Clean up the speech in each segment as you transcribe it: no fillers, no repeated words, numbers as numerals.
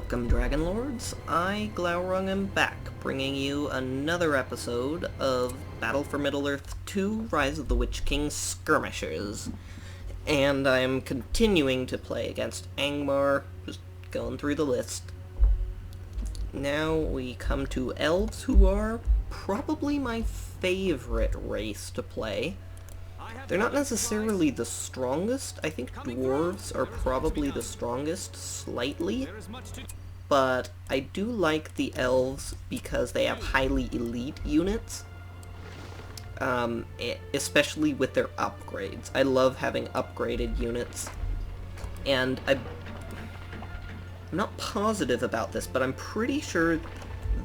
Welcome, Dragon Lords. I, Glaurung, am back, bringing you another episode of Battle for Middle-earth 2, Rise of the Witch King Skirmishers. And I'm continuing to play against Angmar, just going through the list. Now we come to Elves, who are probably my favorite race to play. They're not necessarily the strongest. I think dwarves are probably the strongest, slightly. But I do like the elves because they have highly elite units. Especially with their upgrades. I love having upgraded units. And I'm not positive about this, but I'm pretty sure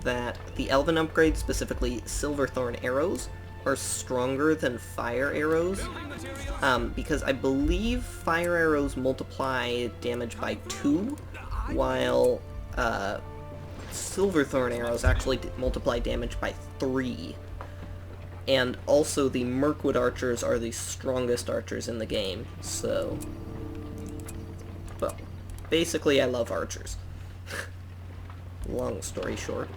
that the elven upgrades, specifically Silverthorn arrows, are stronger than fire arrows, because I believe fire arrows multiply damage by 2, while Silverthorn arrows actually multiply damage by 3. And also the Mirkwood archers are the strongest archers in the game, so... well, basically I love archers. Long story short.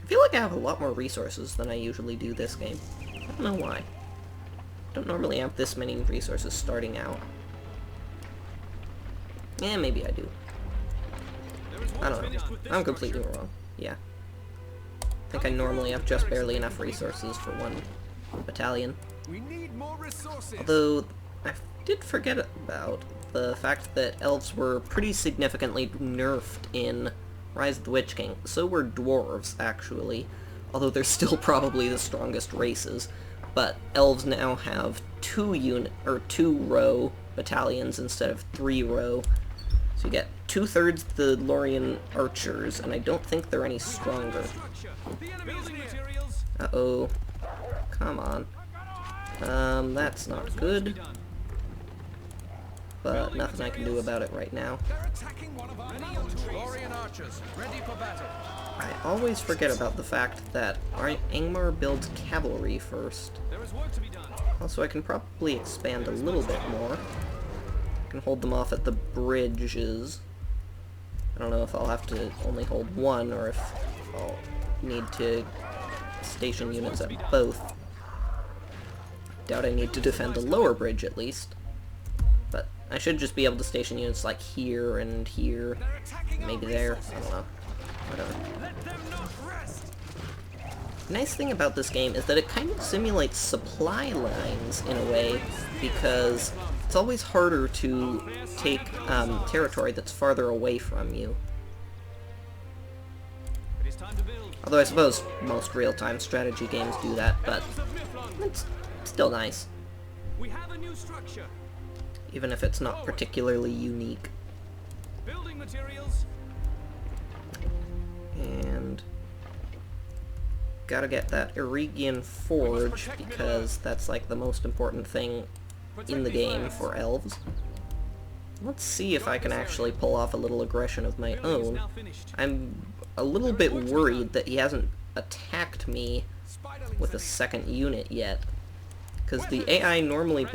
I feel like I have a lot more resources than I usually do this game. I don't know why. I don't normally have this many resources starting out. Yeah, maybe I do. I don't know. I'm completely wrong. Yeah. I think I normally have just barely enough resources for one battalion. Although, I did forget about the fact that elves were pretty significantly nerfed in Rise of the Witch King. So were dwarves, actually, although they're still probably the strongest races. But elves now have 2-row battalions instead of 3-row. So you get 2/3 the Lorien archers, and I don't think they're any stronger. Uh-oh. Come on. That's not good. But nothing I can do about it right now. I always forget about the fact that Angmar builds cavalry first. Also, I can probably expand a little bit more. I can hold them off at the bridges. I don't know if I'll have to only hold one, or if I'll need to station units at both. Doubt I need to defend the lower bridge, at least. But I should just be able to station units like here and here, maybe there, I don't know, whatever. The nice thing about this game is that it kind of simulates supply lines in a way, because it's always harder to take territory that's farther away from you. Although I suppose most real-time strategy games do that, but it's still nice. We have a new structure. Even if it's not particularly unique. Building materials. And gotta get that Eregion Forge, because that's like the most important thing in the game for elves. Let's see if I can actually pull off a little aggression of my own. I'm a little bit worried that he hasn't attacked me with a second unit yet. Because the AI normally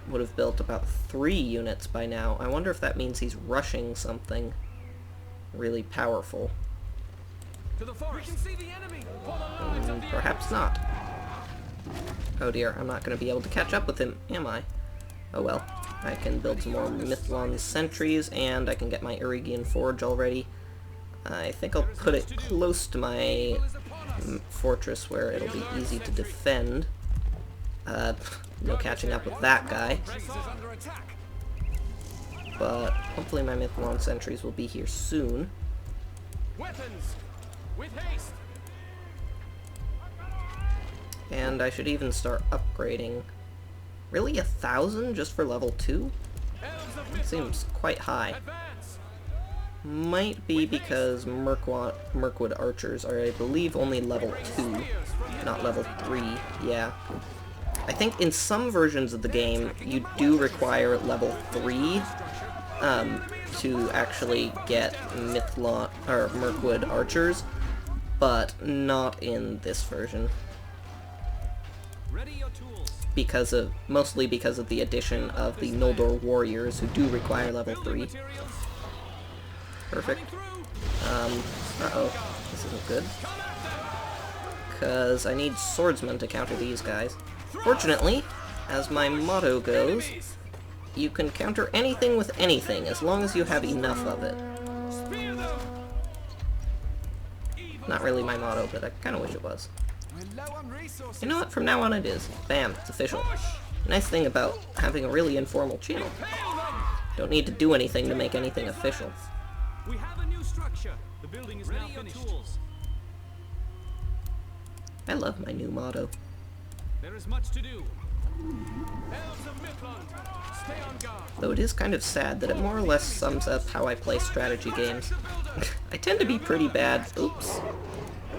would have built about 3 units by now. I wonder if that means he's rushing something really powerful. Perhaps not. Oh dear, I'm not going to be able to catch up with him, am I? Oh well. I can build some more Mithlon sentries, and I can get my Eregion Forge already. I think I'll put it close to my fortress where it'll be easy to defend. No catching up with that guy. But hopefully my Mithlon sentries will be here soon. And I should even start upgrading. Really, 1,000 just for level 2? It seems quite high. Might be because Mirkwood archers are, I believe, only level 2, not level 3, yeah. I think in some versions of the game, you do require level 3 to actually get Mirkwood archers, but not in this version. Mostly because of the addition of the Noldor warriors, who do require level 3. Perfect. Uh-oh. This isn't good. Because I need swordsmen to counter these guys. Fortunately, as my motto goes, you can counter anything with anything, as long as you have enough of it. Not really my motto, but I kind of wish it was. You know what? From now on it is. Bam, it's official. Nice thing about having a really informal channel. Don't need to do anything to make anything official. We have a new structure. The building is now finished. I love my new motto. There is much to do. Elves of Midland, stay on guard. Though it is kind of sad that it more or less sums up how I play strategy games. I tend to be pretty bad. Oops.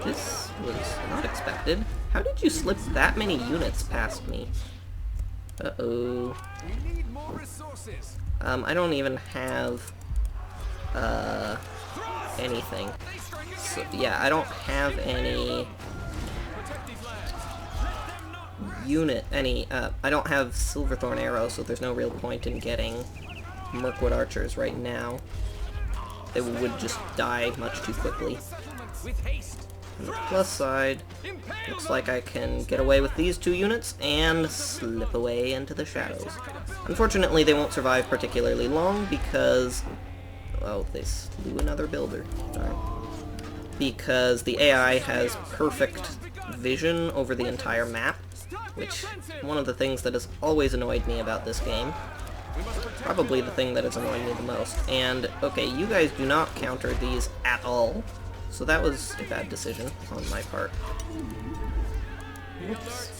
This was not expected. How did you slip that many units past me? Uh-oh. We need more resources. I don't even have, anything. So, yeah, I don't have any I don't have Silverthorn arrows, so there's no real point in getting Mirkwood archers right now. They would just die much too quickly. On the plus side, looks like I can get away with these 2 units and slip away into the shadows. Unfortunately, they won't survive particularly long because... oh, they slew another builder. Darn. Because the AI has perfect vision over the entire map, which one of the things that has always annoyed me about this game. Probably the thing that has annoyed me the most. And, okay, you guys do not counter these at all. So that was a bad decision on my part. Oops.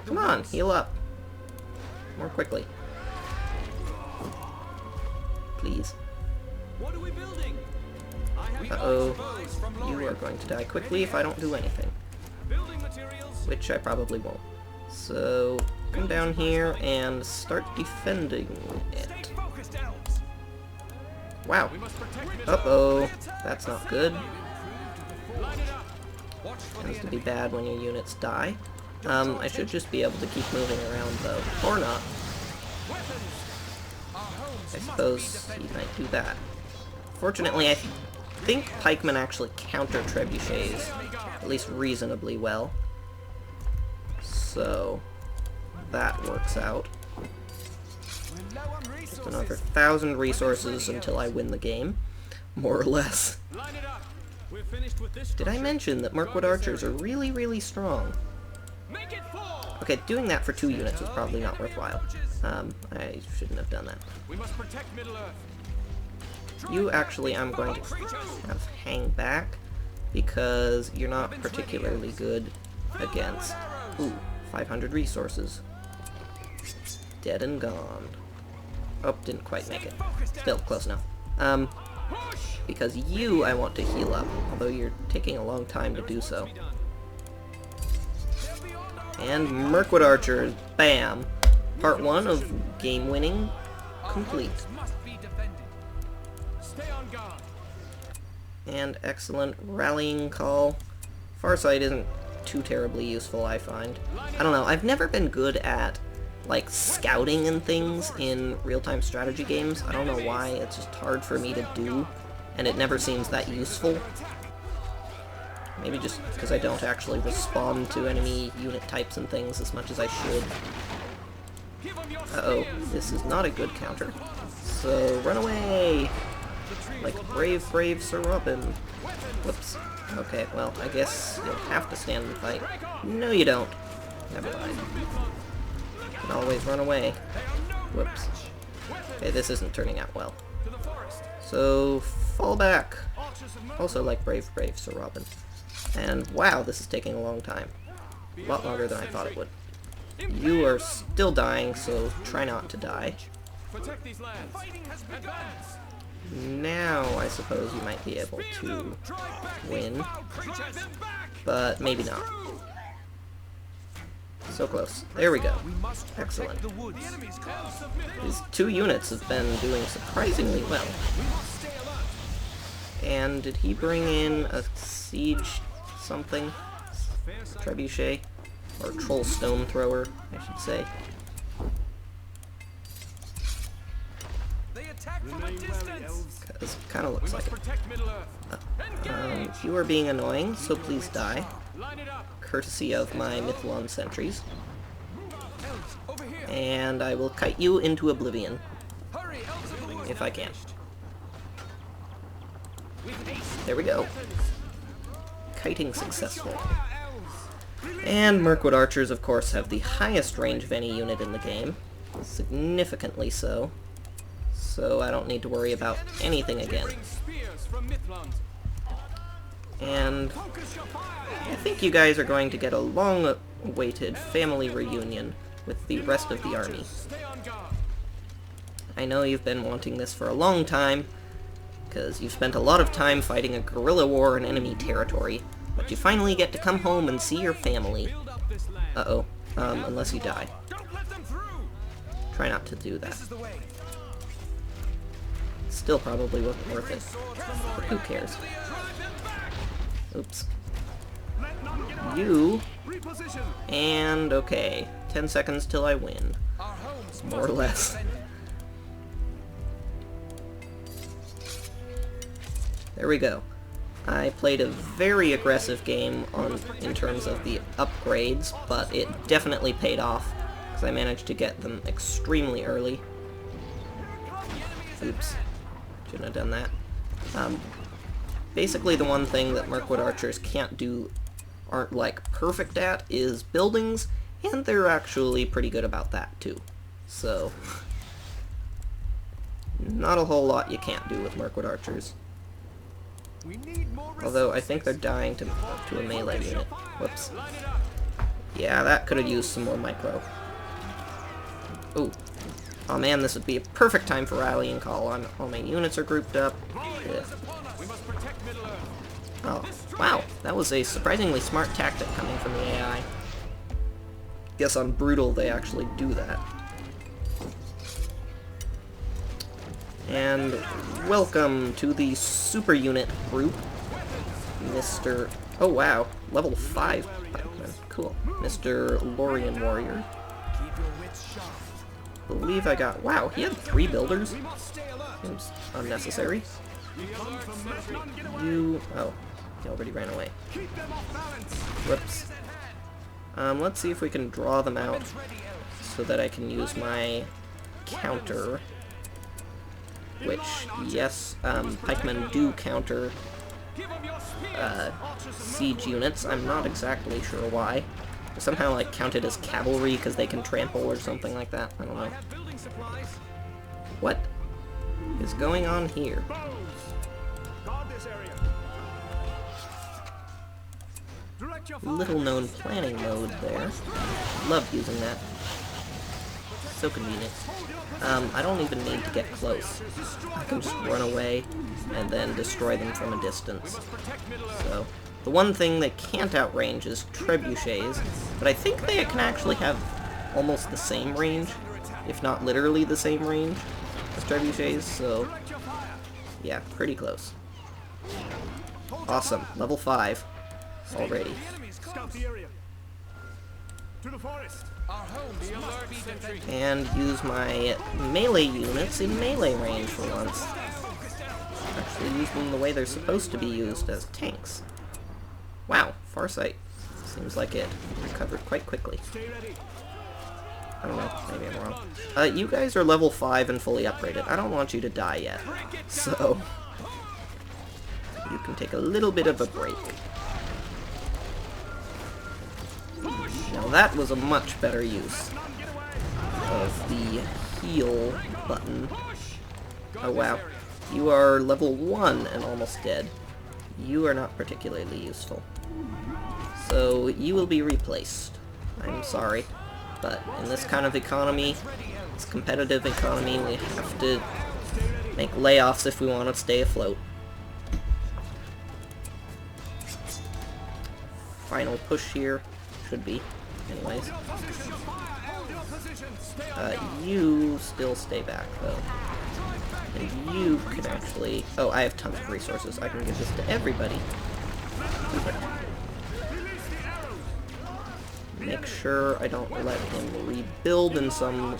Come on, heal up. More quickly. Please. What are we building? Uh-oh. You are going to die quickly if I don't do anything. Which I probably won't. So, come down here and start defending it. Wow. Uh-oh. That's not good. Tends to be bad when your units die. I should just be able to keep moving around, though. Or not. I suppose he might do that. Fortunately, I think pikemen actually counter trebuchets, at least reasonably well. So, that works out. Just another 1,000 resources until I win the game, more or less. Did I mention that Mirkwood archers are really, really strong? Okay, doing that for 2 units was probably not worthwhile. I shouldn't have done that. You actually, I'm going to have hang back, because you're not particularly good against... ooh, 500 resources. Dead and gone. Oh, didn't quite make it. Still, close enough. Because you, I want to heal up, although you're taking a long time to do so. And Mirkwood archers, bam! Part 1 of game winning complete. And excellent rallying call. Farsight isn't too terribly useful, I find. I don't know, I've never been good at, like, scouting and things in real-time strategy games. I don't know why, it's just hard for me to do, and it never seems that useful. Maybe just because I don't actually respond to enemy unit types and things as much as I should. Uh-oh, this is not a good counter. So, run away! Like brave, brave Sir Robin. Whoops. Okay, well, I guess you'll have to stand and fight. No, you don't. Never mind. You can always run away. Whoops. Okay, this isn't turning out well. So, fall back. Also like brave, brave Sir Robin. And wow, this is taking a long time. A lot longer than I thought it would. You are still dying, so try not to die. Now, I suppose you might be able to win, but maybe not. So close. There we go. Excellent. These 2 units have been doing surprisingly well. And did he bring in a siege something? Trebuchet? Or troll stone thrower, I should say. Because it kind of looks like it. You are being annoying, so please die. Courtesy of my Mythlon sentries. And I will kite you into oblivion. If I can. There we go. Kiting successful. And Mirkwood Archers, of course, have the highest range of any unit in the game. Significantly so. So I don't need to worry about anything again. And I think you guys are going to get a long-awaited family reunion with the rest of the army. I know you've been wanting this for a long time, because you've spent a lot of time fighting a guerrilla war in enemy territory, but you finally get to come home and see your family. Uh-oh. Unless you die. Try not to do that. Still probably wasn't worth it. But who cares? Oops. You... And, okay. 10 seconds till I win. More or less. There we go. I played a very aggressive game in terms of the upgrades, but it definitely paid off, because I managed to get them extremely early. Oops. Shouldn't have done that. Basically the one thing that Mirkwood Archers aren't like perfect at is buildings, and they're actually pretty good about that too. So, not a whole lot you can't do with Mirkwood Archers. Although I think they're dying to a melee unit. Whoops. Yeah, that could have used some more micro. Ooh. Oh man, this would be a perfect time for rallying call. All my units are grouped up. Yeah. Oh, wow. That was a surprisingly smart tactic coming from the AI. Guess on Brutal they actually do that. And welcome to the super unit group, Mr. Oh wow, level 5 pikeman. Cool. Mr. Lorien Warrior. I believe I got... Wow, he had 3 builders? Seems unnecessary. You... Oh, he already ran away. Whoops. Let's see if we can draw them out so that I can use my counter. Which, yes, pikemen do counter siege units. I'm not exactly sure why. They're somehow, like, counted as cavalry because they can trample or something like that. I don't know. What is going on here? Little known planning mode there. Love using that. So convenient. I don't even need to get close. I can just run away and then destroy them from a distance. So, the one thing they can't outrange is trebuchets, but I think they can actually have almost the same range, if not literally the same range as trebuchets, so yeah, pretty close. Awesome, level 5 already. And use my melee units in melee range for once. Actually use them the way they're supposed to be used, as tanks. Wow, Farsight. Seems like it recovered quite quickly. I don't know, maybe I'm wrong. You guys are level 5 and fully upgraded. I don't want you to die yet. So, you can take a little bit of a break. Now that was a much better use of the heal button. Oh wow. You are level 1 and almost dead. You are not particularly useful. So you will be replaced. I'm sorry. But in this kind of economy, this competitive economy, we have to make layoffs if we want to stay afloat. Final push here. Should be. Anyways. You still stay back, though. And you can actually... Oh, I have tons of resources. I can give this to everybody. Perfect. Make sure I don't let him rebuild in some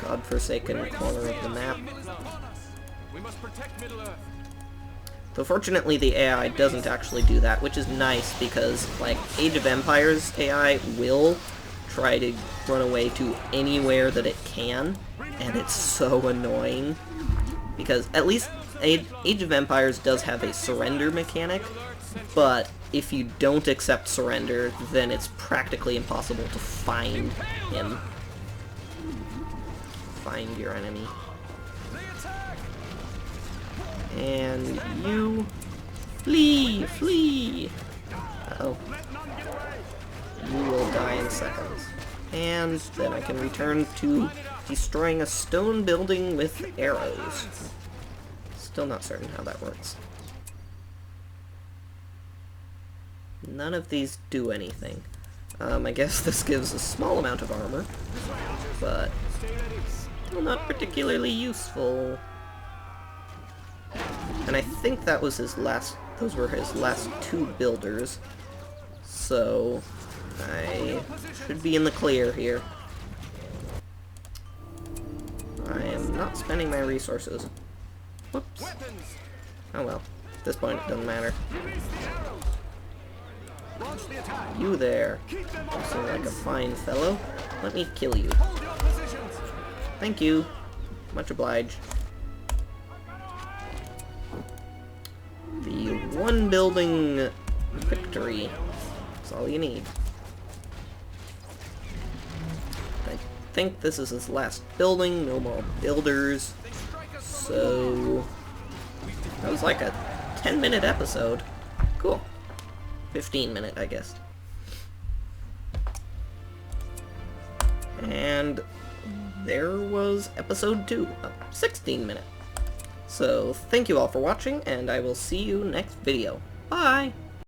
godforsaken corner of the map. We must protect Middle-earth. Though fortunately the AI doesn't actually do that, which is nice because, like, Age of Empires AI will try to run away to anywhere that it can, and it's so annoying. Because at least Age of Empires does have a surrender mechanic, but if you don't accept surrender, then it's practically impossible to find him. Find your enemy. And you... Flee! Flee! Uh-oh. You will die in seconds. And then I can return to destroying a stone building with arrows. Still not certain how that works. None of these do anything. I guess this gives a small amount of armor, but still not particularly useful. And I think that was his last, those were his last 2 builders. So I should be in the clear here. I am not spending my resources. Whoops. Oh well. At this point it doesn't matter. You there. You seem like a fine fellow. Let me kill you. Thank you. Much obliged. The 1 building victory. That's all you need. I think this is his last building. No more builders. So that was like a 10-minute episode. Cool. 15-minute, I guess. And there was episode 2, a 16-minute. So thank you all for watching, and I will see you next video. Bye!